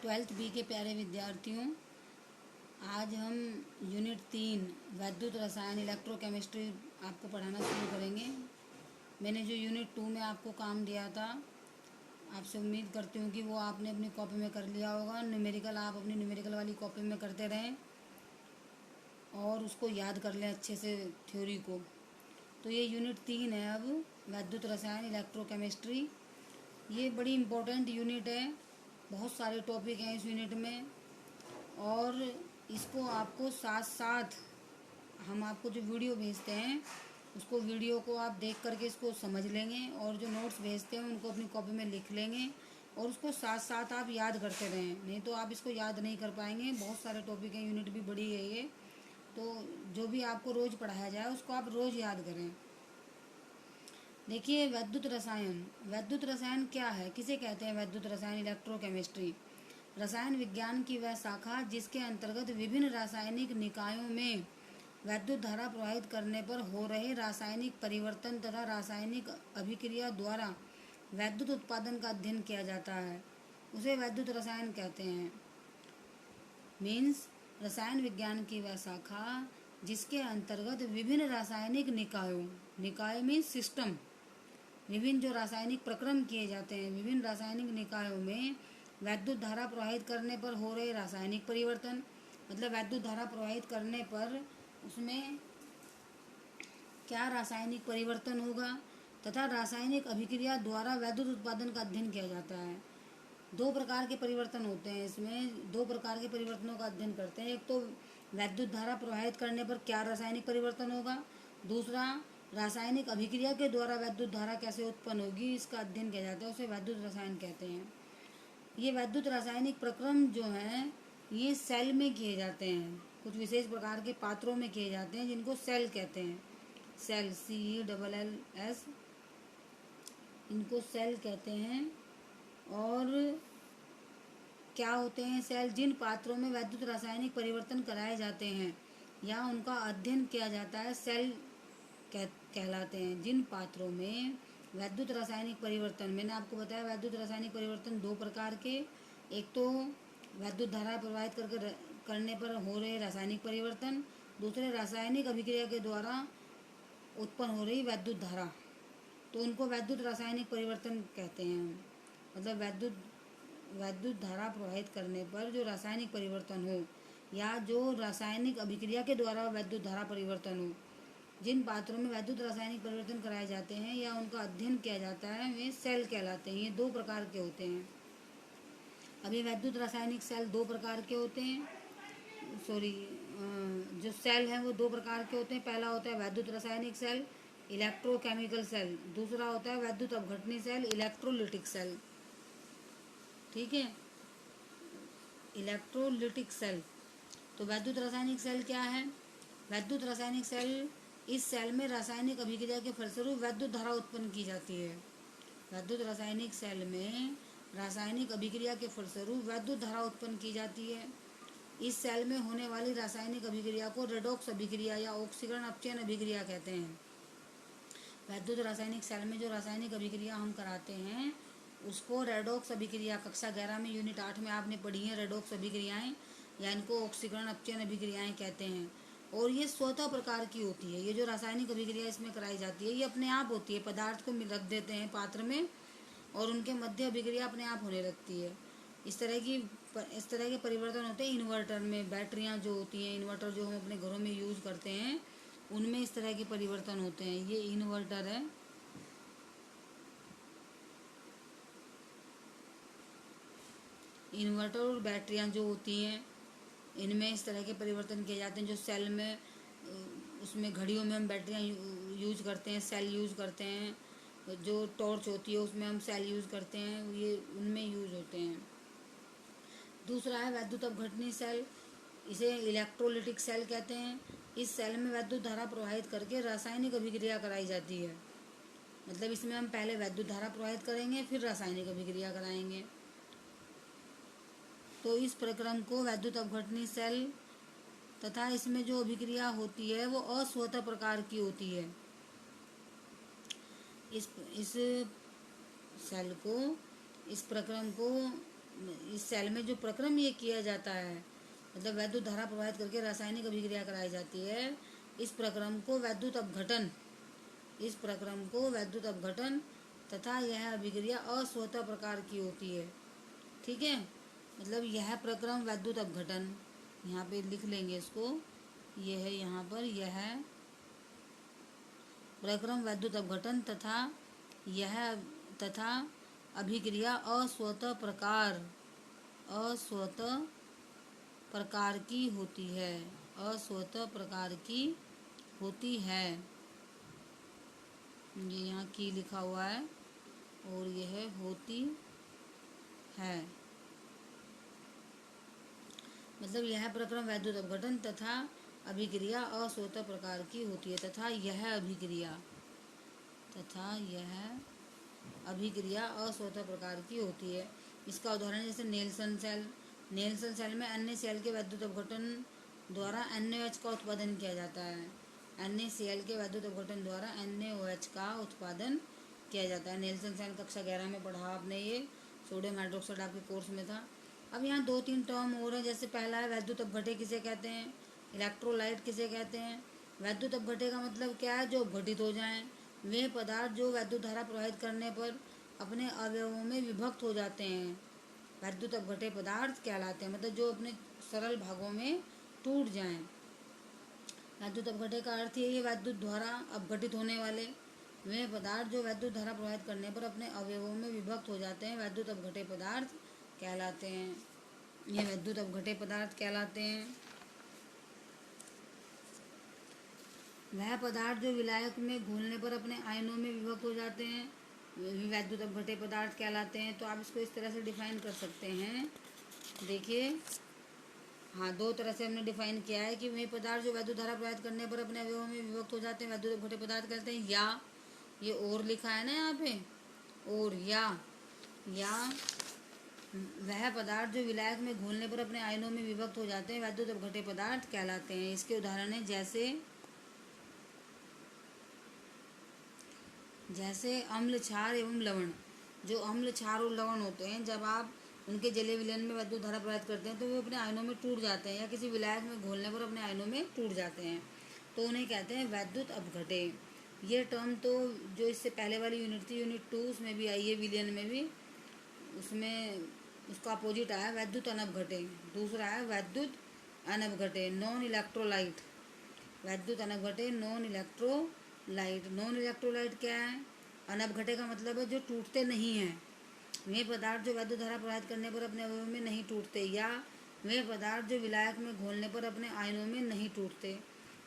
Twelfth B के प्यारे विद्यार्थियों, आज हम यूनिट 3 वैद्युत रसायन इलेक्ट्रोकेमिस्ट्री आपको पढ़ाना शुरू करेंगे। मैंने जो यूनिट 2 में आपको काम दिया था, आपसे उम्मीद करती हूँ कि वो आपने अपनी कॉपी में कर लिया होगा। न्यूमेरिकल आप अपनी न्यूमेरिकल वाली कॉपी में करते रहें और उसको याद कर लें अच्छे से थ्योरी को। तो ये यूनिट 3 है अब वैद्युत रसायन इलेक्ट्रोकेमिस्ट्री। ये बड़ी इम्पोर्टेंट यूनिट है, बहुत सारे टॉपिक हैं इस यूनिट में और इसको आपको साथ साथ हम आपको जो वीडियो भेजते हैं उसको वीडियो को आप देख करके इसको समझ लेंगे और जो नोट्स भेजते हैं उनको अपनी कॉपी में लिख लेंगे और उसको साथ साथ आप याद करते रहें, नहीं तो आप इसको याद नहीं कर पाएंगे। बहुत सारे टॉपिक हैं, यूनिट भी बड़ी है ये, तो जो भी आपको रोज़ पढ़ाया जाए उसको आप रोज़ याद करें। देखिए, वैद्युत रसायन क्या है, किसे कहते हैं वैद्युत रसायन इलेक्ट्रोकेमिस्ट्री? रसायन विज्ञान की वह शाखा जिसके अंतर्गत विभिन्न रासायनिक निकायों में वैद्युत धारा प्रवाहित करने पर हो रहे रासायनिक परिवर्तन तथा रासायनिक अभिक्रिया द्वारा वैद्युत उत्पादन का अध्ययन किया जाता है, उसे वैद्युत रसायन कहते हैं। मीन्स रसायन विज्ञान की वह शाखा जिसके अंतर्गत विभिन्न रासायनिक निकायों, निकाय मीन्स सिस्टम, विभिन्न जो रासायनिक प्रक्रम किए जाते हैं, विभिन्न रासायनिक निकायों में वैद्युत धारा प्रवाहित करने पर हो रहे रासायनिक परिवर्तन, मतलब वैद्युत धारा प्रवाहित करने पर उसमें क्या रासायनिक परिवर्तन होगा तथा रासायनिक अभिक्रिया द्वारा वैद्युत उत्पादन का अध्ययन किया जाता है। दो प्रकार के परिवर्तन होते हैं, इसमें दो प्रकार के परिवर्तनों का अध्ययन करते हैं। एक तो वैद्युत धारा प्रवाहित करने पर क्या रासायनिक परिवर्तन होगा, दूसरा रासायनिक अभिक्रिया के द्वारा वैद्युत धारा कैसे उत्पन्न होगी, इसका अध्ययन किया जाता है, उसे वैद्युत रसायन कहते हैं। ये वैद्युत रासायनिक प्रक्रम जो हैं ये सेल में किए जाते हैं, कुछ विशेष प्रकार के पात्रों में किए जाते हैं जिनको सेल कहते हैं। सेल, CELLS, इनको सेल कहते हैं। और क्या होते हैं सेल? जिन पात्रों में वैद्युत रासायनिक परिवर्तन कराए जाते हैं या उनका अध्ययन किया जाता है, सेल कहलाते हैं। जिन पात्रों में वैद्युत रासायनिक परिवर्तन, मैंने आपको बताया वैद्युत रासायनिक परिवर्तन दो प्रकार के, एक तो वैद्युत धारा प्रवाहित करने पर हो रहे रासायनिक परिवर्तन, दूसरे रासायनिक अभिक्रिया के द्वारा उत्पन्न हो रही वैद्युत धारा, तो उनको वैद्युत रासायनिक परिवर्तन कहते हैं। मतलब वैद्युत धारा प्रवाहित करने पर जो रासायनिक परिवर्तन हो या जो रासायनिक अभिक्रिया के द्वारा वैद्युत धारा परिवर्तन हो, जिन पात्रों में वैद्युत रासायनिक परिवर्तन कराए जाते हैं या उनका अध्ययन किया जाता है, वे सेल कहलाते हैं। ये दो प्रकार के होते हैं। अभी वैद्युत रासायनिक सेल दो प्रकार के होते हैं, जो सेल हैं वो दो प्रकार के होते हैं। पहला होता है वैद्युत रासायनिक सेल, इलेक्ट्रोकेमिकल सेल। दूसरा होता है वैद्युत अपघटनी सेल, इलेक्ट्रोलिटिक सेल। ठीक है, इलेक्ट्रोलिटिक सेल। तो वैद्युत रासायनिक सेल क्या है? वैद्युत रासायनिक सेल, इस सेल में रासायनिक अभिक्रिया के फलस्वरूप वैद्युत धारा उत्पन्न की जाती है। वैद्युत रासायनिक सेल में रासायनिक अभिक्रिया के फलस्वरूप वैद्युत धारा उत्पन्न की जाती है। इस सेल में होने वाली रासायनिक अभिक्रिया को रेडॉक्स अभिक्रिया या ऑक्सीकरण अपचयन अभिक्रिया कहते हैं। वैद्युत रासायनिक सेल में जो रासायनिक अभिक्रिया हम कराते हैं उसको रेडॉक्स अभिक्रिया, कक्षा 11 में यूनिट 8 में आपने पढ़ी है रेडॉक्स अभिक्रियाएं, या इनको ऑक्सीकरण अपचयन अभिक्रियाएं कहते हैं। और ये स्वतः प्रकार की होती है। ये जो रासायनिक अभिक्रिया इसमें कराई जाती है ये अपने आप होती है। पदार्थ को रख देते हैं पात्र में और उनके मध्य अभिक्रिया अपने आप होने लगती है। इस तरह के परिवर्तन होते हैं इन्वर्टर में। बैटरियां जो होती हैं, इन्वर्टर जो हम अपने घरों में यूज करते हैं, उनमें इस तरह के परिवर्तन होते हैं। ये इन्वर्टर है, इन्वर्टर और बैटरियां जो होती हैं इनमें इस तरह के परिवर्तन किए जाते हैं। जो सेल में, उसमें घड़ियों में हम बैटरियां यूज करते हैं, सेल यूज करते हैं। जो टॉर्च होती है उसमें हम सेल यूज करते हैं, ये उनमें यूज होते हैं। दूसरा है वैद्युत अपघटनी सेल, इसे इलेक्ट्रोलिटिक सेल कहते हैं। इस सेल में वैद्युत धारा प्रवाहित करके रासायनिक अभिक्रिया कराई जाती है। मतलब इसमें हम पहले वैद्युत धारा प्रवाहित करेंगे फिर रासायनिक अभिक्रिया कराएंगे। तो इस प्रक्रम को वैद्युत अपघटनी सेल, तथा इसमें जो अभिक्रिया होती है वो अस्वतः प्रकार की होती है। इस सेल को, इस प्रक्रम को इस सेल में जो प्रक्रम ये किया जाता है, मतलब वैद्युत धारा प्रवाहित करके रासायनिक अभिक्रिया कराई जाती है, इस प्रक्रम को वैद्युत अपघटन, इस प्रक्रम को वैद्युत अपघटन तथा यह अभिक्रिया अस्वतः प्रकार की होती है। ठीक है, मतलब यह प्रक्रम वैद्युत अपघटन, यहाँ पे लिख लेंगे इसको, यह है यहाँ पर, यह प्रक्रम वैद्युत अपघटन तथा अभिक्रिया अस्वतः प्रकार की होती है, अस्वतः प्रकार की होती है। ये यहाँ की लिखा हुआ है और यह होती है, मतलब यह प्रक्रम वैद्युत अपघटन तथा अभिक्रिया अस्वतः प्रकार की होती है, तथा यह अभिक्रिया अस्वतः प्रकार की होती है। इसका उदाहरण जैसे नेल्सन सेल में अन्य सेल के वैद्युत अपघटन द्वारा NaOH का उत्पादन किया जाता है। NaCl के वैद्युत अपघटन द्वारा NaOH का उत्पादन किया जाता है। नेल्सन सेल कक्षा 11 में पढ़ा आपने, ये सोडियम हाइड्रोक्साइड आपके कोर्स में था। अब यहाँ 2-3 टर्म और हैं, जैसे पहला है वैद्युत अपघटे किसे कहते हैं, इलेक्ट्रोलाइट किसे कहते हैं। वैद्युत अपघटे का मतलब क्या है, जो अपघटित हो जाएं। वे पदार्थ जो वैद्युत धारा प्रवाहित करने पर अपने अवयवों में विभक्त हो जाते हैं, वैद्युत अपघटे पदार्थ कहलाते हैं, मतलब जो अपने सरल भागों में टूट जाएं। वैद्युत अपघटे का अर्थ यही है, वैद्युत द्वारा अपघटित होने वाले वे पदार्थ जो वैद्युत धारा प्रवाहित करने पर अपने अवयवों में विभक्त हो जाते हैं, वैद्युत अपघटे पदार्थ कहलाते हैं। ये वैद्युत अपघटे पदार्थ कहलाते हैं। वह पदार्थ जो विलायक में घोलने पर अपने आयनों में विभक्त हो जाते हैं, वे भी वैद्युत अपघटे पदार्थ कहलाते हैं। तो आप इसको इस तरह से डिफाइन कर सकते हैं, देखिए, हाँ, 2 तरह से हमने डिफाइन किया है कि वे पदार्थ जो वैद्युत धारा प्रवाहित करने पर अपने अवयवों में विभक्त हो जाते हैं, वैद्युत अपघटे पदार्थ कहते हैं। या ये और लिखा है ना यहाँ पे, और या वह पदार्थ जो विलायक में घोलने पर अपने आयनों में विभक्त हो जाते हैं, वैद्युत अपघटे पदार्थ कहलाते हैं। इसके उदाहरण है जैसे अम्ल, क्षार एवं लवण। जो अम्ल, क्षार और लवण होते हैं, जब आप उनके जलीय विलयन में वैद्युत धारा प्रवाहित करते हैं तो वे अपने आयनों में टूट जाते हैं, या किसी विलायक में घोलने पर अपने आयनों में टूट जाते हैं, तो उन्हें कहते हैं वैद्युत अपघटे। ये टर्म तो जो इससे पहले वाली यूनिट थी, यूनिट 2, उसमें भी आई है, विलयन में भी, उसमें उसका अपोजिट आया वैद्युत अनपघटे। दूसरा है वैद्युत अनपघटे, नॉन इलेक्ट्रोलाइट। वैद्युत अनपघटे नॉन इलेक्ट्रोलाइट। नॉन इलेक्ट्रोलाइट क्या है, अनपघटे का मतलब है जो टूटते नहीं हैं। वे पदार्थ जो वैद्युत धारा प्रवाहित करने पर अपने अवयव में नहीं टूटते, या वे पदार्थ जो विलायक में घोलने पर अपने आयनों में नहीं टूटते।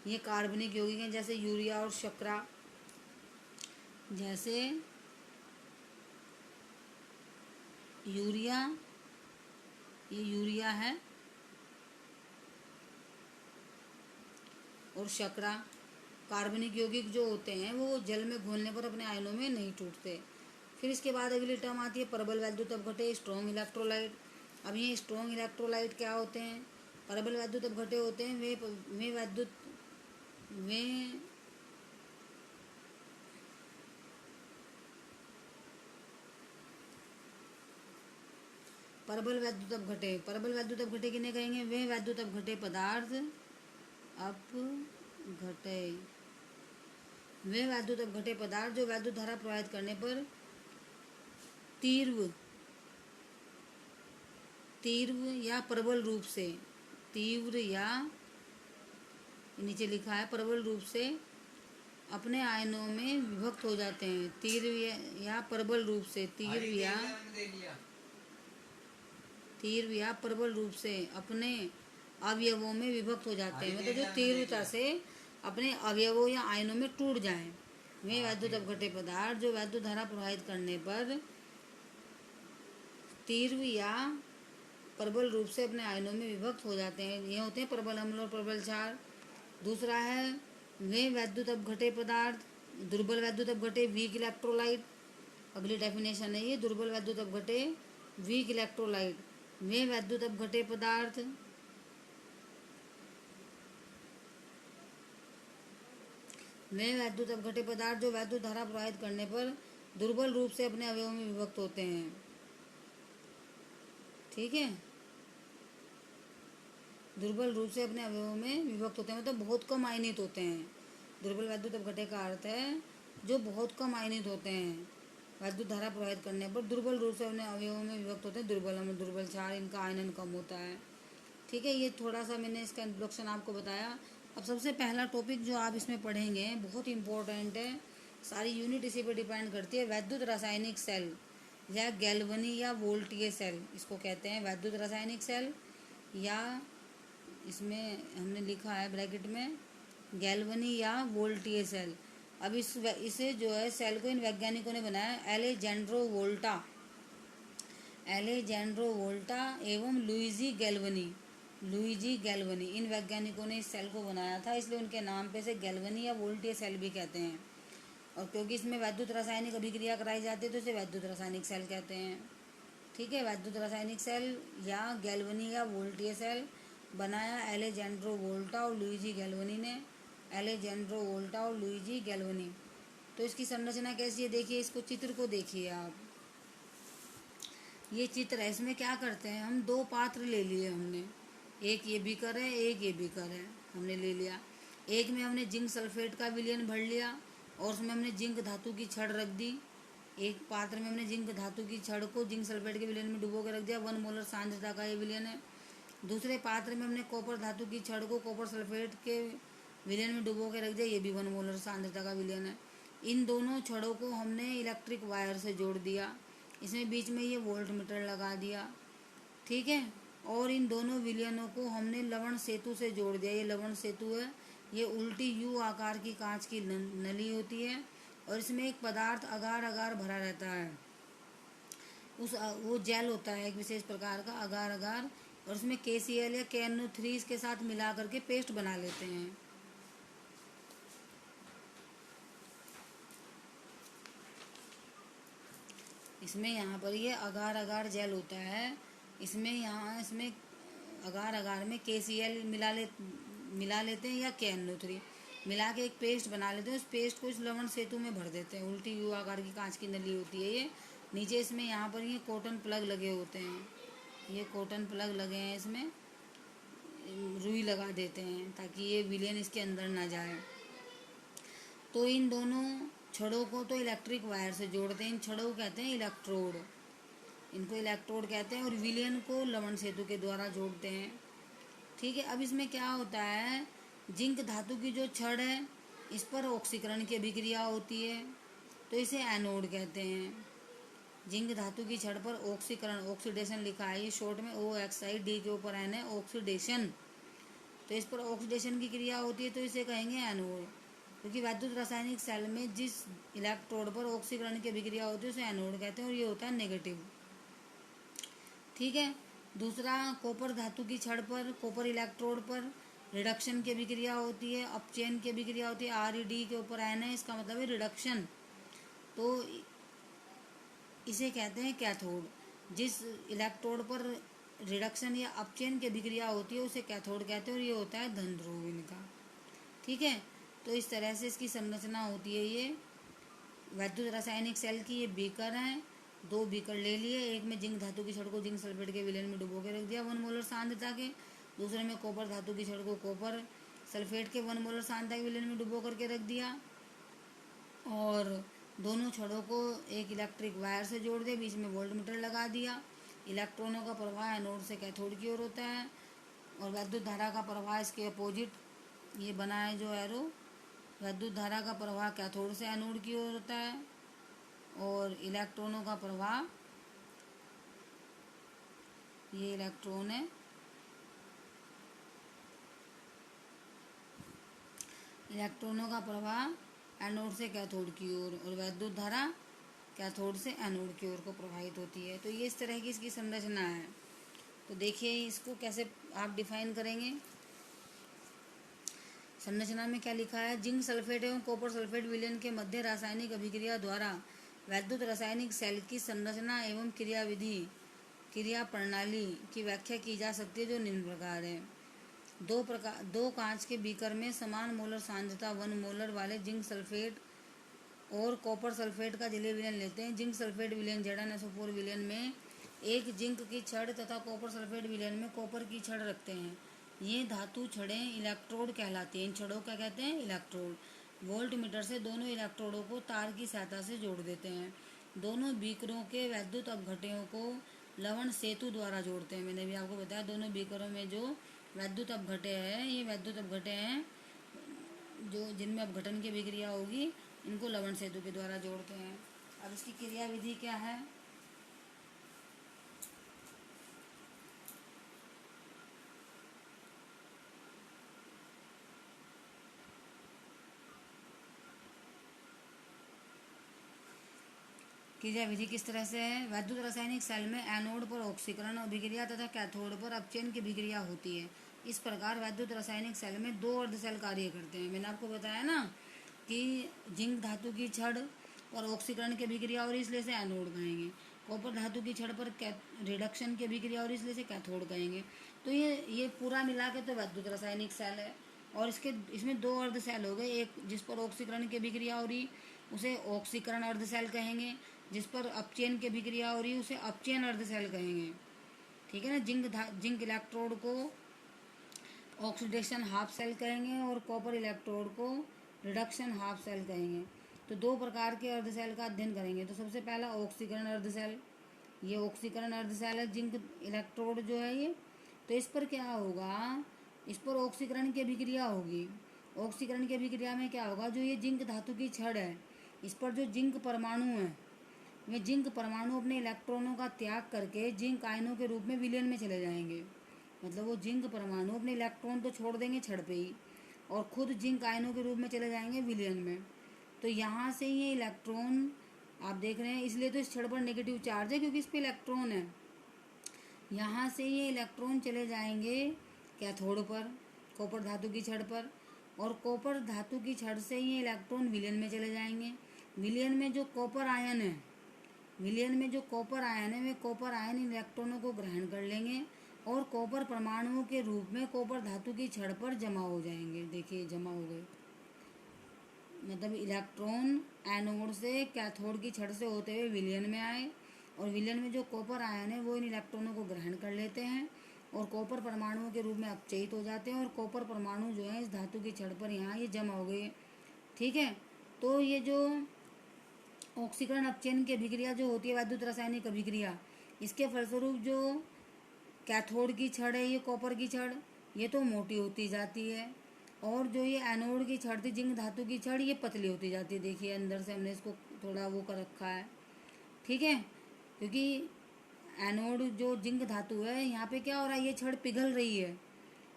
ये कार्बनिक यौगिक हैं, जैसे यूरिया और शर्करा। जैसे यूरिया, ये यूरिया है, और शर्करा कार्बनिक यौगिक जो होते हैं वो जल में घोलने पर अपने आयनों में नहीं टूटते। फिर इसके बाद अगली टर्म आती है प्रबल वैद्युत अपघटे, स्ट्रॉन्ग इलेक्ट्रोलाइट। अब ये स्ट्रॉन्ग इलेक्ट्रोलाइट क्या होते हैं, प्रबल वैद्युत अपघटे होते हैं, वे प्रबल वैद्युत अपघटे किन्हें कहेंगे, वे वैद्युत अपघटे पदार्थ जो वैद्युत धारा प्रवाहित करने पर तीव्र या प्रबल रूप से, तीव्र या, नीचे लिखा है, प्रबल रूप से अपने आयनों में विभक्त हो जाते हैं। तीव्र या प्रबल रूप से, तीव्र या प्रबल रूप से अपने अवयवों में विभक्त हो जाते हैं, मतलब जो तीव्रता से अपने अवयवों या आयनों में टूट जाएं। वे वैद्युत अपघटे पदार्थ जो वैद्युत धारा प्रवाहित करने पर तीव्र या प्रबल रूप से अपने आयनों में विभक्त हो जाते हैं, ये होते हैं प्रबल अम्ल और प्रबल क्षार। दूसरा है वे वैद्युत अपघटे पदार्थ, दुर्बल वैद्युत अपघटे, वीक इलेक्ट्रोलाइट। अगली डेफिनेशन है ये, दुर्बल वैद्युत अपघटे, वीक इलेक्ट्रोलाइट। वे वैद्युत अपघटे पदार्थ जो वैद्युत धारा प्रवाहित करने पर दुर्बल रूप से अपने अवयवों में विभक्त होते हैं। ठीक है, दुर्बल रूप से अपने अवयवों में विभक्त होते हैं, मतलब बहुत कम आयनित होते हैं। दुर्बल वैद्युत अपघटक का अर्थ है जो बहुत कम आयनित होते हैं, वैद्युत धारा प्रवाहित करने पर दुर्बल रूप से अपने अवयवों में विभक्त होते हैं। दुर्बल में दुर्बल क्षार, इनका आयनन कम होता है। ठीक है, ये थोड़ा सा मैंने इसका इंट्रोडक्शन आपको बताया। अब सबसे पहला टॉपिक जो आप इसमें पढ़ेंगे बहुत इंपॉर्टेंट है, सारी यूनिट इसी पर डिपेंड करती है। वैद्युत रासायनिक सेल या गैल्वनी या वोल्टीय सेल, इसको कहते हैं वैद्युत रासायनिक सेल, या इसमें हमने लिखा है ब्रैकेट में गैल्वनी या वोल्टीय सेल। अब इसे जो है सेल को इन वैज्ञानिकों ने बनाया, एलेजेंड्रो वोल्टा एवं लुइजी गैल्वनी, इन वैज्ञानिकों ने इस सेल को बनाया था, इसलिए उनके नाम पे से गैल्वनी या वोल्टीय सेल भी कहते हैं। और क्योंकि इसमें वैद्युत रासायनिक अभिक्रिया कराई जाती है तो इसे वैद्युत रासायनिक सेल कहते हैं। ठीक है, वैद्युत रासायनिक सेल या गैल्वनी या वोल्टीय सेल बनाया एलेजेंड्रो वोल्टा और लुइजी गैल्वनी ने, एलेजेंड्रो वोल्टा और लुइजी गैल्वनी। तो इसकी संरचना कैसी है देखिए, इसको चित्र को देखिए आप, ये चित्र है। इसमें क्या करते हैं, हम दो पात्र ले लिए हमने, एक ये बीकर है, एक ये बीकर है, हमने ले लिया। एक में हमने जिंक सल्फेट का विलयन भर लिया और उसमें हमने जिंक धातु की छड़ रख दी। एक पात्र में हमने जिंक धातु की छड़ को जिंक सल्फेट के विलयन में डुबो के रख दिया, 1 मोलर सांद्रता का ये विलयन है। दूसरे पात्र में हमने कॉपर धातु की छड़ को कॉपर सल्फेट के विलयन में डुबो के रख दिया, ये भी 1 मोलर सांद्रता का विलयन है। इन दोनों छड़ों को हमने इलेक्ट्रिक वायर से जोड़ दिया, इसमें बीच में ये वोल्ट मीटर लगा दिया। ठीक है, और इन दोनों विलयनों को हमने लवण सेतु से जोड़ दिया। ये लवण सेतु है, ये उल्टी यू आकार की कांच की नली होती है और इसमें एक पदार्थ अगार अगार भरा रहता है, वो जेल होता है एक विशेष प्रकार का अगार अगार, और उसमें KCl या KNO3 के साथ मिला करके पेस्ट बना लेते हैं। इसमें यहाँ पर ये अगार अगार जेल होता है, इसमें अगार अगार में KCl मिला लेते हैं या KNO3 मिला के एक पेस्ट बना लेते हैं। उस पेस्ट को इस लवण सेतु में भर देते हैं। उल्टी यू आकार की कांच की नली होती है ये, नीचे इसमें यहाँ पर ये कॉटन प्लग लगे होते हैं, ये कॉटन प्लग लगे हैं, इसमें रुई लगा देते हैं ताकि ये विलयन इसके अंदर ना जाए। तो इन दोनों छड़ों को तो इलेक्ट्रिक वायर से जोड़ते हैं, इन छड़ों को कहते हैं इलेक्ट्रोड, इनको इलेक्ट्रोड कहते हैं, और विलयन को लवण सेतु के द्वारा जोड़ते हैं। ठीक है, अब इसमें क्या होता है, जिंक धातु की जो छड़ है इस पर ऑक्सीकरण की अभिक्रिया होती है तो इसे एनोड कहते हैं। जिंक धातु की छड़ पर ऑक्सीकरण, ऑक्सीडेशन लिखा है ये शॉर्ट में OXI, डी के ऊपर एन है, ऑक्सीडेशन, तो इस पर ऑक्सीडेशन की क्रिया होती है तो इसे कहेंगे एनोड। क्योंकि वैद्युत रासायनिक सेल में जिस इलेक्ट्रोड पर ऑक्सीकरण की अभिक्रिया होती है उसे एनोड कहते हैं और ये होता है नेगेटिव। ठीक है, दूसरा कॉपर धातु की छड़ पर कॉपर इलेक्ट्रोड पर रिडक्शन की अभिक्रिया होती है, अपचयन की अभिक्रिया होती है, ReD के ऊपर एन है, इसका मतलब है रिडक्शन, तो इसे कहते हैं कैथोड। जिस इलेक्ट्रोड पर रिडक्शन या अपचयन की अभिक्रिया होती है उसे कैथोड कहते हैं और ये होता है धन ध्रुव इनका। ठीक है, तो इस तरह से इसकी संरचना होती है। ये वैद्युत रासायनिक सेल की ये बीकर हैं, 2 बीकर ले लिए, एक में जिंक धातु की छड़ को जिंक सल्फेट के विलयन में डुबो के रख दिया 1 मोलर सांद्रता के, दूसरे में कॉपर धातु की छड़ को कॉपर सल्फेट के 1 मोलर सांद्रता के विलयन में डुबो करके रख दिया, और दोनों छड़ों को एक इलेक्ट्रिक वायर से जोड़ दिया, बीच में वोल्ट मीटर लगा दिया। इलेक्ट्रॉनों का प्रवाह एनोड से कैथोड की ओर होता है और वैद्युत धारा का प्रवाह इसके अपोजिट, ये बना है जो एरो, वैद्युत धारा का प्रवाह कैथोड से एनोड की ओर होता है और इलेक्ट्रॉनों का प्रवाह, ये इलेक्ट्रॉन है, इलेक्ट्रॉनों का प्रवाह एनोड से कैथोड की ओर और वैद्युत धारा कैथोड से एनोड की ओर को प्रवाहित होती है। तो ये इस तरह की इसकी संरचना है। तो देखिए इसको कैसे आप डिफाइन करेंगे। संरचना में क्या लिखा है, जिंक सल्फेट एवं कॉपर सल्फेट विलयन के मध्य रासायनिक अभिक्रिया द्वारा वैद्युत रासायनिक सेल की संरचना एवं क्रिया प्रणाली की व्याख्या की जा सकती है जो निम्न प्रकार है। दो कांच के बीकर में समान मोलर सांद्रता 1 मोलर वाले जिंक सल्फेट और कॉपर सल्फेट का जलीय विलयन लेते हैं। जिंक सल्फेट विलयन ZnSO4 विलयन में एक जिंक की छड़ तथा कॉपर सल्फेट विलयन में कॉपर की छड़ रखते हैं। ये धातु छड़ें इलेक्ट्रोड कहलाती हैं। इन छड़ों का कहते हैं इलेक्ट्रोड। वोल्ट मीटर से दोनों इलेक्ट्रोडों को तार की सहायता से जोड़ देते हैं। दोनों बीकरों के वैद्युत अपघटयों को लवण सेतु द्वारा जोड़ते हैं। मैंने भी आपको बताया दोनों बीकरों में जो वैद्युत अपघटय है, ये वैद्युत अपघटय हैं जो जिनमें अपघटन की अभिक्रिया होगी, इनको लवण सेतु के द्वारा जोड़ते हैं। अब इसकी क्रिया विधि क्या है? क्रिया विधि किस तरह से है? वैद्युत रासायनिक सेल में एनोड पर ऑक्सीकरण अभिक्रिया तथा कैथोड पर अपचयन की अभिक्रिया होती है। इस प्रकार वैद्युत रासायनिक सेल में दो अर्ध सेल कार्य करते हैं। मैंने आपको बताया ना कि जिंक धातु की छड़ पर ऑक्सीकरण की अभिक्रिया और इसलिए से एनोड कहेंगे। कॉपर धातु की छड़ पर रिडक्शन की अभिक्रिया और इसलिए से कैथोड कहेंगे। तो ये पूरा मिला के तो वैद्युत रासायनिक सेल है। और इसमें दो अर्ध सेल हो गए। एक जिस पर ऑक्सीकरण की अभिक्रिया हो रही उसे ऑक्सीकरण अर्ध सेल कहेंगे। जिस पर अपचयन की अभिक्रिया हो रही है उसे अपचयन अर्ध सेल कहेंगे। ठीक है ना। जिंक इलेक्ट्रोड को ऑक्सीडेशन हाफ सेल कहेंगे और कॉपर इलेक्ट्रोड को रिडक्शन हाफ सेल कहेंगे। तो दो प्रकार के अर्ध सेल का अध्ययन करेंगे। तो सबसे पहला ऑक्सीकरण अर्ध सेल। ये ऑक्सीकरण अर्ध सेल है जिंक इलेक्ट्रोड जो है ये। तो इस पर क्या होगा? इस पर ऑक्सीकरण की अभिक्रिया होगी। ऑक्सीकरण की अभिक्रिया में क्या होगा? जो ये जिंक धातु की छड़ है, इस पर जो जिंक परमाणु है, वे जिंक परमाणु अपने इलेक्ट्रॉनों का त्याग करके जिंक आयनों के रूप में विलयन में चले जाएंगे। मतलब वो जिंक परमाणु अपने इलेक्ट्रॉन तो छोड़ देंगे छड़ पे ही और खुद जिंक आयनों के रूप में चले जाएंगे विलयन में। तो यहाँ से ये इलेक्ट्रॉन आप देख रहे हैं, इसलिए तो इस छड़ पर नेगेटिव चार्ज है क्योंकि इस पर इलेक्ट्रॉन है। यहाँ से ये इलेक्ट्रॉन चले जाएंगे कैथोड पर, कॉपर धातु की छड़ पर, और कॉपर धातु की छड़ से ये इलेक्ट्रॉन विलयन में चले जाएंगे। विलयन में जो कॉपर आयन है, वे कॉपर आयन इलेक्ट्रॉनों को ग्रहण कर लेंगे और कॉपर परमाणुओं के रूप में कॉपर धातु की छड़ पर जमा हो जाएंगे। देखिए जमा हो गए। मतलब इलेक्ट्रॉन एनोड से कैथोड की छड़ से होते हुए विलयन में आए और विलयन में जो कॉपर आयन है वो इन इलेक्ट्रॉनों को ग्रहण कर लेते हैं और कॉपर परमाणुओं के रूप में अपचयित हो जाते हैं और कॉपर परमाणु जो है इस धातु की छड़ पर यहाँ ये जमा हो गए। ठीक है। तो ये जो ऑक्सीकरण अपचयन की अभिक्रिया जो होती है वैद्युत रासायनिक अभिक्रिया, इसके फलस्वरूप जो कैथोड की छड़ है, ये कॉपर की छड़, ये तो मोटी होती जाती है और जो ये एनोड की छड़ थी जिंक धातु की छड़, ये पतली होती जाती है। देखिए अंदर से हमने इसको थोड़ा वो कर रखा है। ठीक है। क्योंकि एनोड जो जिंक धातु है, यहाँ पे क्या हो रहा है? ये छड़ पिघल रही है।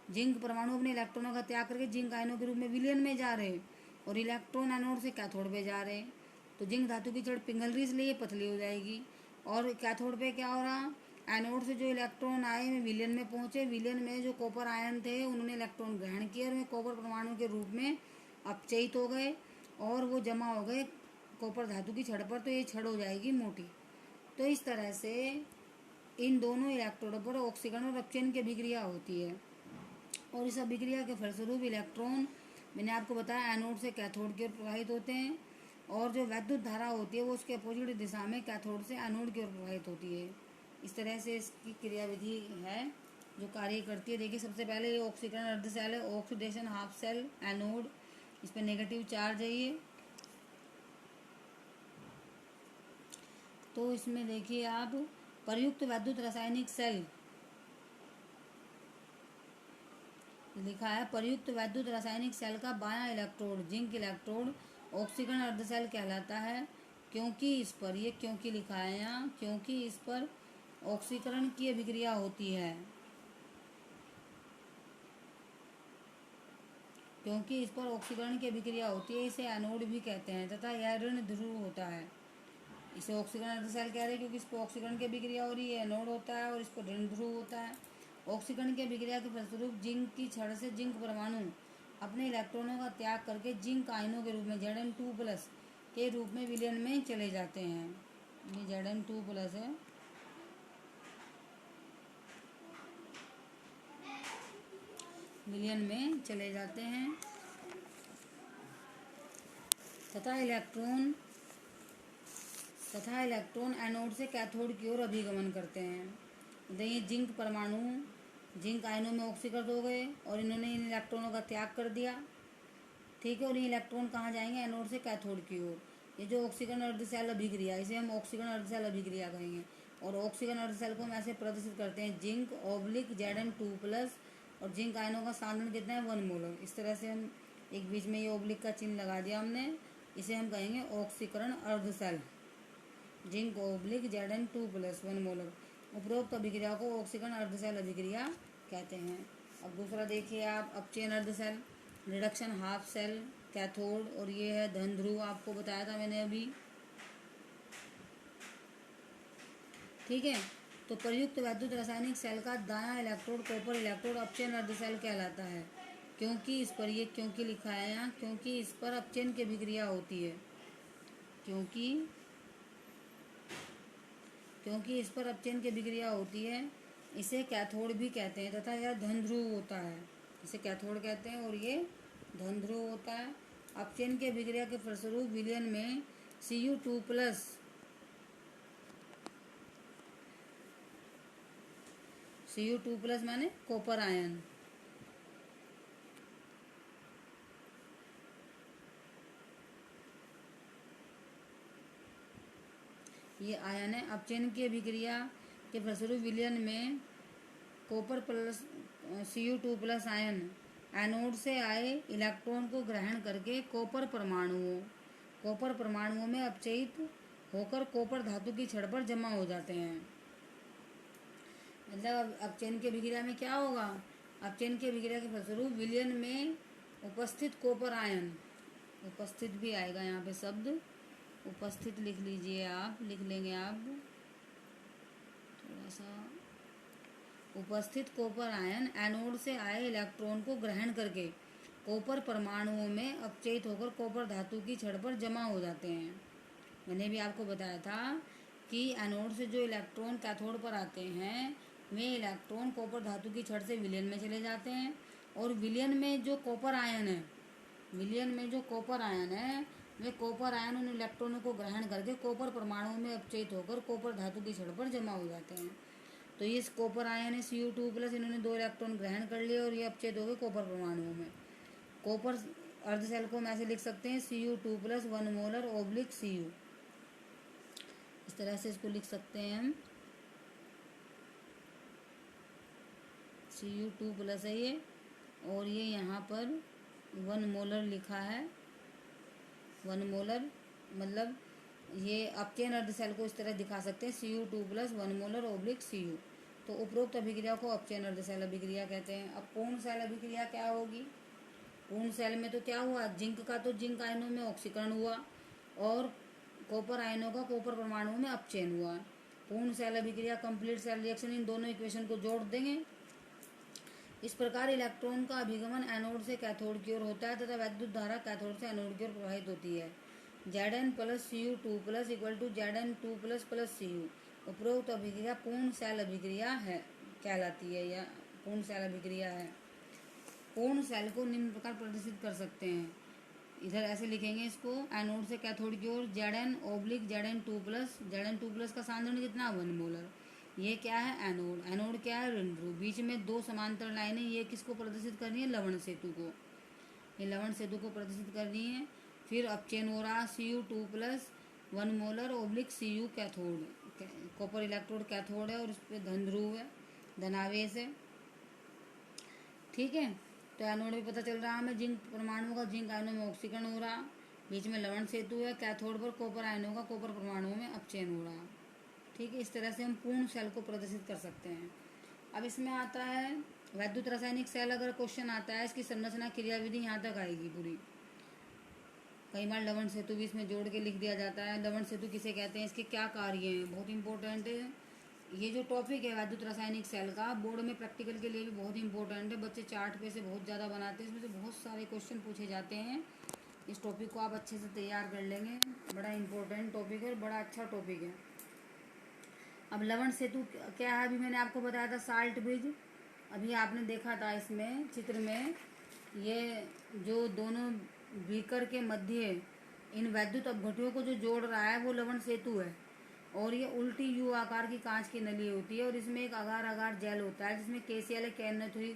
जिंक परमाणु अपने इलेक्ट्रॉनों का त्याग करके जिंक आयनों के रूप में विलयन में जा रहे हैं और इलेक्ट्रॉन एनोड से कैथोड पे जा रहे हैं। तो जिंक धातु की छड़ पिघल रही इसलिए ये पतली हो जाएगी। और कैथोड पे क्या हो रहा? एनोड से जो इलेक्ट्रॉन आए वे विलयन में पहुंचे। विलयन में जो कॉपर आयन थे उन्होंने इलेक्ट्रॉन ग्रहण किए और वे कॉपर परमाणु के रूप में अपचयित हो गए और वो जमा हो गए कॉपर धातु की छड़ पर। तो ये छड़ हो जाएगी मोटी। तो इस तरह से इन दोनों इलेक्ट्रोडों पर ऑक्सीकरण और अपचयन की अभिक्रिया होती है और इस अभिक्रिया के फलस्वरूप इलेक्ट्रॉन, मैंने आपको बताया, एनोड से कैथोड की ओर प्रवाहित होते हैं और जो वैद्युत धारा होती है वो उसके अपोजिट दिशा में कैथोड से एनोड की ओर प्रवाहित होती है। इस तरह से इसकी क्रियाविधि है जो कार्य करती है। देखिए सबसे पहले ये ऑक्सीकरण अर्ध सेल है, ऑक्सीडेशन हाफ सेल एनोड, इस पर नेगेटिव चार्ज है ये। तो इसमें देखिए आप प्रयुक्त वैद्युत रासायनिक सेल लिखा है। प्रयुक्त वैद्युत रासायनिक सेल का बायां इलेक्ट्रोड जिंक इलेक्ट्रोड ऑक्सीकरण अर्ध सेल कहलाता है क्योंकि इस पर, ये क्योंकि लिखा है यहाँ, क्योंकि इस पर ऑक्सीकरण की अभिक्रिया होती है। क्योंकि इस पर ऑक्सीकरण की अभिक्रिया होती है इसे एनोड भी कहते हैं तथा यह ऋण ध्रुव होता है। इसे ऑक्सीकरण अर्ध सेल कह रहे हैं क्योंकि इस पर ऑक्सीकरण की अभिक्रिया हो रही है, एनोड होता है और इस पर ऋण ध्रुव होता है। ऑक्सीकरण की अभिक्रिया के फलस्वरूप जिंक की छड़ से जिंक परमाणु अपने इलेक्ट्रॉनों का त्याग करके जिंक आयनों के रूप में Zn2+ के रूप में विलयन में चले जाते हैं। ये Zn2+ है। विलयन में चले जाते हैं तथा इलेक्ट्रॉन तथा इलेक्ट्रॉन एनोड से कैथोड की ओर अभिगमन करते हैं। ये जिंक परमाणु जिंक आयनों में ऑक्सीकृत हो गए और इन्होंने इन इलेक्ट्रॉनों का त्याग कर दिया। ठीक है, और ये इलेक्ट्रॉन कहाँ जाएंगे? एनोड से कैथोड की ओर। ये जो ऑक्सीकरण अर्धशैल अभिक्रिया, इसे हम ऑक्सीकरण अर्धशैल अभिक्रिया कहेंगे। और ऑक्सीकरण अर्धशैल को हम ऐसे प्रदर्शित करते हैं, जिंक ऑब्लिक Zn2+, और जिंक आयनों का सांद्रण कितना है? 1 मोलर। इस तरह से हम एक बीच में ये ऑब्लिक का चिन्ह लगा दिया हमने, इसे हम कहेंगे ऑक्सीकरण अर्धशैल, जिंक ऑब्लिक Zn2+, 1 मोलर। उपरोक्त अभिक्रिया को ऑक्सीकरण अर्धशैल अभिक्रिया कहते हैं। अब दूसरा देखिए आप, अपचयन अर्धशैल, रिडक्शन हाफ सेल कैथोड, और ये है धन ध्रुव, आपको बताया था मैंने अभी। ठीक है, तो प्रयुक्त वैद्युत रासायनिक सेल का दायां इलेक्ट्रोड कॉपर इलेक्ट्रोड अपचयन अर्धशैल कहलाता है। क्योंकि इस पर, ये क्योंकि लिखा है यहाँ, क्योंकि इस पर अपचयन की अभिक्रिया होती है। क्योंकि इस पर अपचयन की अभिक्रिया होती है, इसे कैथोड भी कहते हैं, तथा यह धन ध्रुव होता है। इसे कैथोड कहते हैं और ये धन ध्रुव होता है। अपचयन की अभिक्रिया के फलस्वरूप विलयन में Cu2+ माने कॉपर आयन, ये आयन है। अपचयन की अभिक्रिया के फलस्वरूप विलयन में copper plus Cu2+ ion anode से आए इलेक्ट्रॉन को ग्रहण करके कॉपर परमाणुओं में अपचयित होकर कॉपर धातु की छड़ पर जमा हो जाते हैं। मतलब अपचयन की अभिक्रिया में क्या होगा? अपचयन की अभिक्रिया के फलस्वरूप विलयन में उपस्थित कॉपर आयन, उपस्थित भी आएगा यहाँ पे शब्द, उपस्थित लिख लीजिए आप, लिख लेंगे आप थोड़ा सा। उपस्थित कॉपर आयन एनोड से आए इलेक्ट्रॉन को ग्रहण करके कॉपर परमाणुओं में अपचयित होकर कॉपर धातु की छड़ पर जमा हो जाते हैं। मैंने भी आपको बताया था कि एनोड से जो इलेक्ट्रॉन कैथोड पर आते हैं, वे इलेक्ट्रॉन कॉपर धातु की छड़ से विलयन में चले जाते हैं, और विलयन में जो कॉपर आयन है, वे कॉपर आयन उन इलेक्ट्रॉनों को ग्रहण करके कॉपर परमाणुओं में अपचयित होकर कॉपर धातु की छड़ पर जमा हो जाते हैं। तो ये कॉपर आयन है Cu2+, इन्होंने 2 इलेक्ट्रॉन ग्रहण कर लिए और ये अपचयित हो गए कॉपर परमाणुओं में। कॉपर अर्धशैल को हम ऐसे लिख सकते हैं, Cu2+, 1 मोलर ऑब्लिक Cu। इस तरह से इसको लिख सकते हैं हम, Cu2+ है ये, और ये यहाँ पर 1 मोलर लिखा है। 1 मोलर मतलब ये अपचयन अर्धशैल को इस तरह दिखा सकते हैं, Cu2+, 1 मोलर ऑब्लिक Cu। तो उपरोक्त अभिक्रिया को अपचयन अर्धशैल अभिक्रिया कहते हैं। अब पूर्ण शैल अभिक्रिया क्या होगी? पूर्ण शैल में तो क्या हुआ? जिंक का तो जिंक आयनों में ऑक्सीकरण हुआ और कॉपर आयनों का कॉपर परमाणुओं में अपचयन हुआ। पूर्ण शैल अभिक्रिया, कंप्लीट शैल रिएक्शन, इन दोनों इक्वेशन को जोड़ देंगे। इस प्रकार इलेक्ट्रॉन का अभिगमन एनोड से कैथोड की ओर होता है तथा वैद्युत धारा कैथोड से एनोड की ओर प्रवाहित होती है। Zn + Cu2+ = Zn2+ Cu। उपरोक्त अभिक्रिया पूर्ण शैल अभिक्रिया है कहलाती है, या पूर्ण शैल अभिक्रिया है। पूर्ण शैल को निम्न प्रकार प्रदर्शित कर सकते हैं, इधर ऐसे लिखेंगे इसको, एनोड से कैथोड की ओर Zn/Zn2+, Zn2+ का सांद्रण कितना? 1 मोलर। ये क्या है? एनोड। एनोड क्या है? ऋण ध्रुव। बीच में 2 समांतर लाइनें, ये किसको प्रदर्शित करनी है? लवण सेतु को। ये लवण सेतु को प्रदर्शित करनी है। फिर अपचयन हो रहा, Cu2+, 1 molar oblique Cu cathode, copper electrode cathode है और इस पर धन ध्रुव है, धनावेश है। ठीक है, तो एनोड भी पता चल रहा है हमें, जिंक परमाणुओं का जिंक आयनों में ऑक्सीकरण हो रहा, बीच में लवण सेतु है, कैथोड पर कॉपर आयनों का कॉपर परमाणुओं में अपचयन हो रहा। ठीक है, इस तरह से हम पूर्ण शैल को प्रदर्शित कर सकते हैं। अब इसमें आता है वैद्युत रासायनिक शैल, अगर क्वेश्चन आता है, इसकी संरचना क्रियाविधि यहाँ तक आएगी पूरी। कई बार लवण सेतु भी इसमें जोड़ के लिख दिया जाता है। लवण सेतु किसे कहते हैं, इसके क्या कार्य हैं, बहुत इंपॉर्टेंट है। ये जो टॉपिक है वैद्युत रासायनिक सेल का, बोर्ड में प्रैक्टिकल के लिए भी बहुत इंपॉर्टेंट है। बच्चे चार्ट पे से बहुत ज़्यादा बनाते हैं, इसमें से बहुत सारे क्वेश्चन पूछे जाते हैं। इस टॉपिक को आप अच्छे से तैयार कर लेंगे, बड़ा इंपॉर्टेंट टॉपिक है और बड़ा अच्छा टॉपिक है। अब लवण सेतु क्या है, अभी मैंने आपको बताया था साल्ट ब्रिज, अभी आपने देखा था इसमें चित्र में, ये जो दोनों बीकर के मध्य इन वैद्युत अपघट्यों को जो जोड़ रहा है वो लवण सेतु है। और ये उल्टी यू आकार की कांच की नली होती है और इसमें एक अगार अगार जेल होता है जिसमें KCl KNO3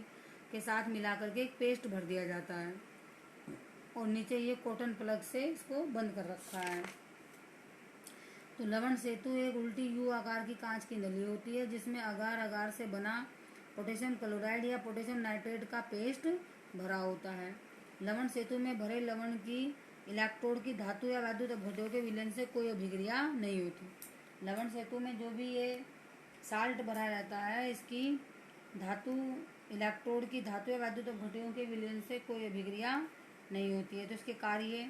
के साथ मिला करके एक पेस्ट भर दिया जाता है और नीचे ये कॉटन प्लग से इसको बंद कर रखा है। तो लवण सेतु एक उल्टी यू आकार की कांच की नली होती है जिसमें अगार अगार से बना पोटेशियम क्लोराइड या पोटेशियम नाइट्रेट का पेस्ट भरा होता है। लवण सेतु में भरे लवण की इलेक्ट्रोड की धातु या वैद्युत अपघट्यों के विलयन से कोई अभिक्रिया नहीं होती। लवण सेतु में जो भी ये साल्ट भरा रहता है इसकी धातु इलेक्ट्रोड की धातु या वैद्युत अपघट्यों के विलयन से कोई अभिक्रिया नहीं होती है। तो इसके कार्य,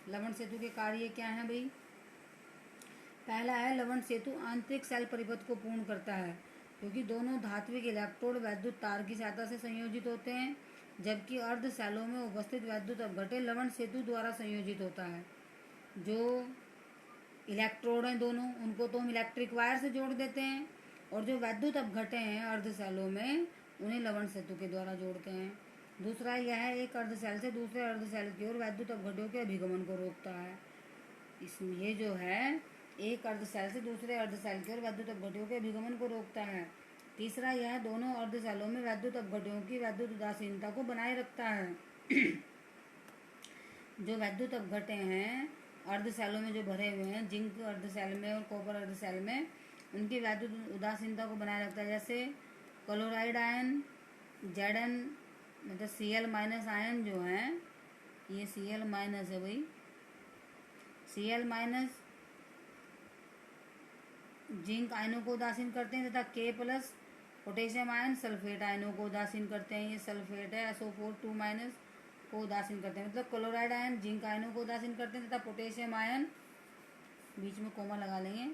लवण सेतु के कार्य क्या हैं भाई? पहला है, लवण सेतु आंतरिक सेल परिपथ को पूर्ण करता है क्योंकि दोनों धात्विक इलेक्ट्रोड वैद्युत तार की सहायता से संयोजित होते हैं, जबकि अर्ध सेलों में उपस्थित वैद्युत अपघट्य लवण सेतु द्वारा संयोजित होता है। जो इलेक्ट्रोड हैं दोनों, उनको तो हम इलेक्ट्रिक वायर से जोड़ देते हैं और जो वैद्युत अपघट्य हैं अर्ध सेलों में उन्हें लवण सेतु के द्वारा जोड़ते हैं। दूसरा यह है, एक अर्ध सेल से दूसरे अर्ध सेल की ओर वैद्युत अपघट्यों के अभिगमन को रोकता है। इसमें ये जो है एक अर्ध सेल से दूसरे अर्ध सेल की ओर वैद्युत अपघट्यों के अभिगमन को रोकता है। तीसरा यह दोनों अर्ध सेलों में वैद्युत अपघट्यों की वैद्युत उदासीनता को बनाए रखता है। जो वैद्युत अपघट्य हैं अर्ध सेलों में जो भरे हुए हैं, जिंक अर्ध सेल में और कॉपर अर्ध सेल में, उनकी वैद्युत उदासीनता को बनाए रखता है। जैसे क्लोराइड आयन, Zn मतलब Cl- आयन जो है, ये Cl- है भाई, Cl- जिंक आयनों को उदासीन करते हैं तथा K+ पोटेशियम आयन सल्फेट आयनों को उदासीन करते हैं। ये सल्फेट है, SO4 2- को उदासीन करते हैं। मतलब क्लोराइड आयन जिंक आयनों को उदासीन करते हैं तथा पोटेशियम आयन, बीच में कोमा लगा लेंगे,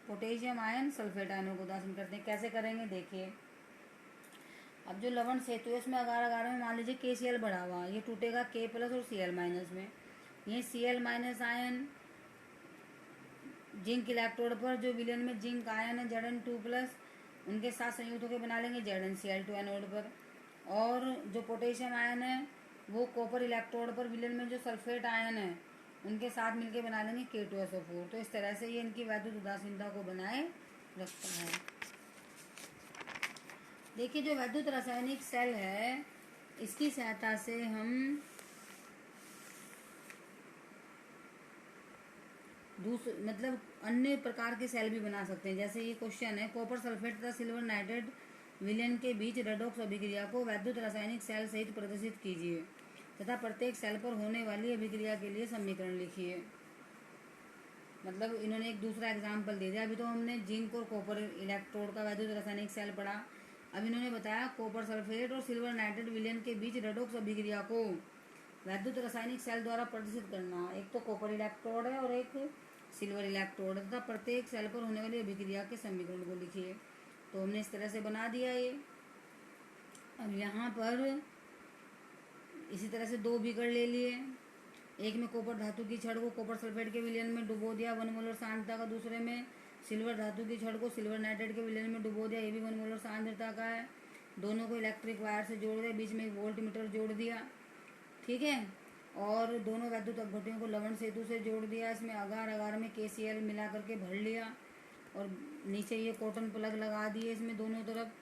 पोटेशियम आयन सल्फेट आयनों को उदासीन करते हैं। कैसे करेंगे देखिए। अब जो लवण सेतु है उसमें अगार अगार में मान लीजिए KCl बढ़ा हुआ, ये टूटेगा K+ और Cl- में। ये Cl- आयन जिंक इलेक्ट्रोड पर जो विलयन में जिंक आयन है Zn2+, उनके साथ संयुक्त होकर बना लेंगे ZnCl2 एनोड पर। और जो पोटेशियम आयन है वो कॉपर इलेक्ट्रोड पर विलयन में जो सल्फेट आयन है उनके साथ मिलकर बना लेंगे K2SO4। तो इस तरह से ये इनकी वैद्युत उदासीनता को बनाए रखता है। देखिए, जो वैद्युत रासायनिक सेल है इसकी सहायता से हम मतलब अन्य प्रकार के सेल भी बना सकते हैं। जैसे ये क्वेश्चन है, कॉपर सल्फेट तथा सिल्वर नाइट्रेट विलयन के बीच रेडॉक्स अभिक्रिया को वैद्युत रासायनिक सेल सहित प्रदर्शित कीजिए तथा प्रत्येक सेल पर होने वाली अभिक्रिया के लिए समीकरण लिखिए। मतलब इन्होंने एक दूसरा एग्जाम्पल दे दिया। अभी तो हमने जिंक और कॉपर इलेक्ट्रोड का वैद्युत रासायनिक सेल पढ़ा। अब इन्होंने बताया कॉपर सल्फेट और सिल्वर नाइट्रेट विलयन के बीच रेडॉक्स अभिक्रिया को वैद्युत रासायनिक सेल द्वारा प्रदर्शित करना। एक तो कॉपर इलेक्ट्रोड है और एक सिल्वर इलेक्ट्रोड तथा प्रत्येक सेल पर होने वाली अभिक्रिया के समीकरण को लिखिए। तो हमने इस तरह से बना दिया ये। अब यहाँ पर इसी तरह से दो बिगड़ ले लिए। एक में कॉपर धातु की छड़ को कॉपर सल्फेट के विलयन में डुबो दिया 1 मोलर सांद्रता का। दूसरे में सिल्वर धातु की छड़ को सिल्वर नाइट्रेट के विलयन में डुबो दिया, ये भी 1 मोलर सांद्रता का है। दोनों को इलेक्ट्रिक वायर से जोड़ दिया, बीच में एक वोल्ट मीटर जोड़ दिया, ठीक है। और दोनों वैद्युत अपघट्यों को लवण सेतु से जोड़ दिया। इसमें अगार अगार में KCl मिला करके भर लिया और नीचे ये कॉटन प्लग लगा दिए इसमें दोनों तरफ,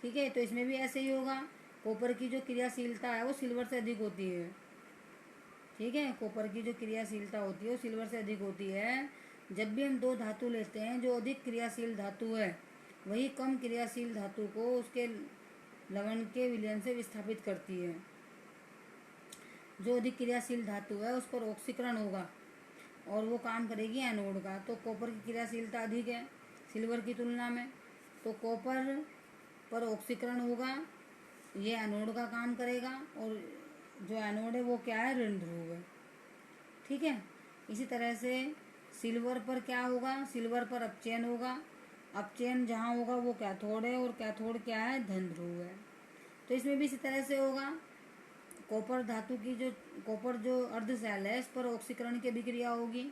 ठीक है। तो इसमें भी ऐसे ही होगा। कॉपर की जो क्रियाशीलता है वो सिल्वर से अधिक होती है, ठीक है। कॉपर की जो क्रियाशीलता होती है वो सिल्वर से अधिक होती है। जब भी हम दो धातु लेते हैं, जो अधिक क्रियाशील धातु है वही कम क्रियाशील धातु को उसके लवण के विलयन से विस्थापित करती है। जो अधिक क्रियाशील धातु है उस पर ऑक्सीकरण होगा और वो काम करेगी एनोड का। तो कॉपर की क्रियाशीलता अधिक है सिल्वर की तुलना में, तो कॉपर पर ऑक्सीकरण होगा, ये एनोड का काम करेगा। और जो एनोड है वो क्या है, ऋण ध्रुव है, ठीक है। इसी तरह से सिल्वर पर क्या होगा, सिल्वर पर अपचयन होगा। अपचयन जहाँ होगा वो कैथोड है और कैथोड क्या है, धन ध्रुव है। तो इसमें भी इसी तरह से होगा। कॉपर धातु की जो कॉपर जो अर्ध सेल है इस पर ऑक्सीकरण की अभिक्रिया होगी,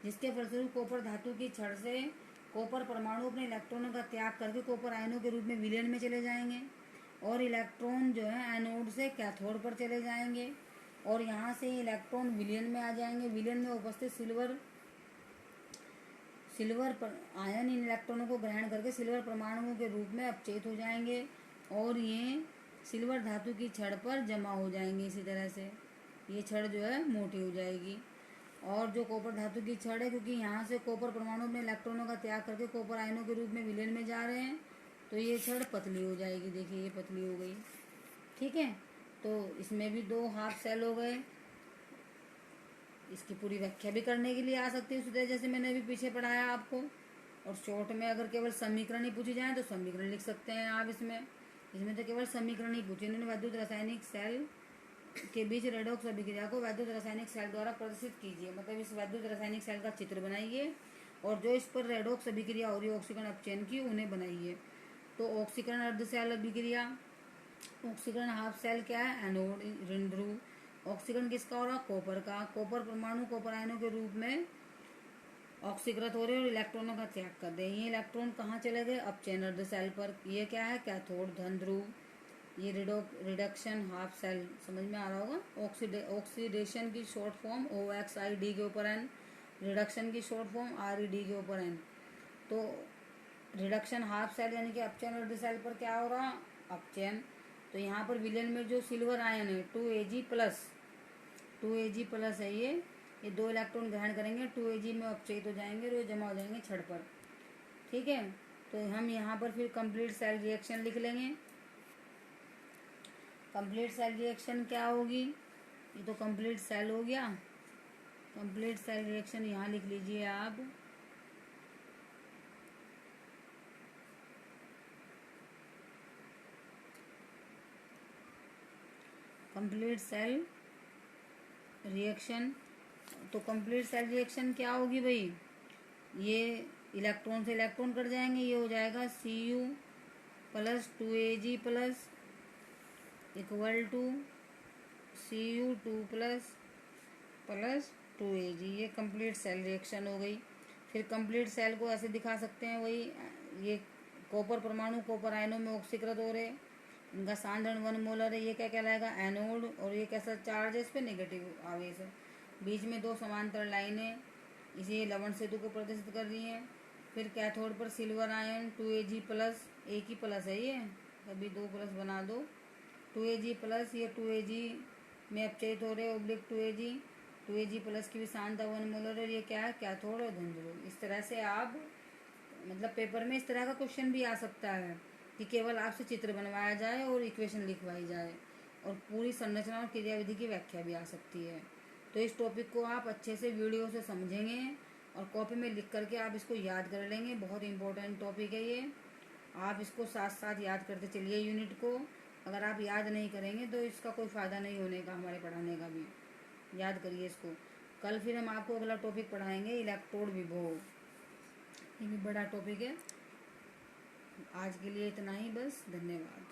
जिसके फलस्वरूप कॉपर धातु की छड़ से कॉपर परमाणु अपने इलेक्ट्रॉनों का त्याग करके कॉपर आयनों के रूप में विलयन में चले जाएंगे और इलेक्ट्रॉन जो है एनोड से कैथोड पर चले जाएंगे। और यहाँ से इलेक्ट्रॉन विलयन में आ जाएंगे। विलयन में उपस्थित सिल्वर आयन इन इलेक्ट्रॉनों को ग्रहण करके सिल्वर परमाणुओं के रूप में अपचयित हो जाएंगे और ये सिल्वर धातु की छड़ पर जमा हो जाएंगे। इसी तरह से ये छड़ जो है मोटी हो जाएगी। और जो कॉपर धातु की छड़ है, क्योंकि यहाँ से कॉपर परमाणु अपने इलेक्ट्रॉनों का त्याग करके कॉपर आयनों के रूप में विलयन में जा रहे हैं, तो ये छड़ पतली हो जाएगी। देखिए ये पतली हो गई। ठीक है, तो इसमें भी 2 हाफ सेल हो गए। इसकी पूरी व्याख्या भी करने के लिए आ सकती है उसी तरह जैसे मैंने अभी पीछे पढ़ाया आपको। और शॉर्ट में अगर केवल समीकरण ही पूछी जाए तो समीकरण लिख सकते हैं आप। इसमें तो केवल समीकरण ही पूछे। इन्होंने वैद्युत रासायनिक सेल के बीच रेडॉक्स अभिक्रिया को वैद्युत रासायनिक सेल द्वारा प्रदर्शित कीजिए। मतलब इस वैद्युत रासायनिक सेल का चित्र बनाइए और जो इस पर रेडॉक्स अभिक्रिया हो रही है ऑक्सीकरण अपचयन की, उन्हें बनाइए। तो ऑक्सीकरण अर्ध सेल अभिक्रिया, ऑक्सीकरण हाफ सेल क्या है? एनोड ऋण ध्रुव। ऑक्सीकरण किसका हो रहा? कॉपर का। कॉपर परमाणु कॉपर आयनों के रूप में ऑक्सीकृत हो रहे हैं और इलेक्ट्रॉनों का त्याग कर रहे हैं। ये इलेक्ट्रॉन कहाँ चले गए? अपचयन अर्ध सेल पर। ये क्या है? कैथोड धन ध्रुव। ये रिडक्शन हाफ सेल, समझ में आ रहा होगा। ऑक्सीडेशन की शॉर्ट फॉर्म OXID के ऊपर N, रिडक्शन की शॉर्ट फॉर्म RED के ऊपर N। तो रिडक्शन हाफ सेल यानी कि अपचयन अर्ध सेल पर क्या हो रहा? अपचयन। तो यहाँ पर विलयन में जो सिल्वर आयन है 2Ag प्लस है, ये 2 इलेक्ट्रॉन ग्रहण करेंगे, 2Ag में अपचयित हो जाएंगे और ये जमा हो जाएंगे छड़ पर। ठीक है, तो हम यहाँ पर फिर कंप्लीट सेल रिएक्शन लिख लेंगे। कंप्लीट सेल रिएक्शन क्या होगी? ये तो कंप्लीट सेल हो गया। कंप्लीट सेल रिएक्शन यहाँ लिख लीजिए आप। कंप्लीट सेल रिएक्शन, तो कंप्लीट सेल रिएक्शन क्या होगी भाई? ये इलेक्ट्रॉन से इलेक्ट्रॉन कट जाएंगे, ये हो जाएगा Cu plus 2Ag plus equal to Cu2 plus 2Ag। ये कंप्लीट सेल रिएक्शन हो गई। फिर कंप्लीट सेल को ऐसे दिखा सकते हैं, वही ये कॉपर परमाणु कॉपर आयनों में ऑक्सीकृत हो रहे, इनका सांद्रण 1 मोलर है। ये क्या कहलाएगा? एनोड। और ये कैसा चार्ज है? इस पर नेगेटिव आवेश है। बीच में 2 समांतर लाइनें इसे लवण सेतु को प्रदर्शित कर रही हैं। फिर कैथोड पर सिल्वर आयन 2Ag प्लस, एक ही प्लस है ये, कभी 2 प्लस बना दो। 2Ag प्लस, ये 2Ag में अपचयित हो रहे ऑब्लिक 2Ag प्लस की भी सांद्रता 1 मोलर है। ये क्या है? कैथोड और धन ध्रुव। इस तरह से आप, मतलब पेपर में इस तरह का क्वेश्चन भी आ सकता है कि केवल आपसे चित्र बनवाया जाए और इक्वेशन लिखवाई जाए और पूरी संरचना और क्रियाविधि की व्याख्या भी आ सकती है। तो इस टॉपिक को आप अच्छे से वीडियो से समझेंगे और कॉपी में लिख करके आप इसको याद कर लेंगे। बहुत इंपॉर्टेंट टॉपिक है ये। आप इसको साथ साथ याद करते चलिए यूनिट को। अगर आप याद नहीं करेंगे तो इसका कोई फ़ायदा नहीं होने का, हमारे पढ़ाने का भी। याद करिए इसको। कल फिर हम आपको अगला टॉपिक पढ़ाएंगे, इलेक्ट्रोड विभव। ये भी बड़ा टॉपिक है। आज के लिए इतना ही बस। धन्यवाद।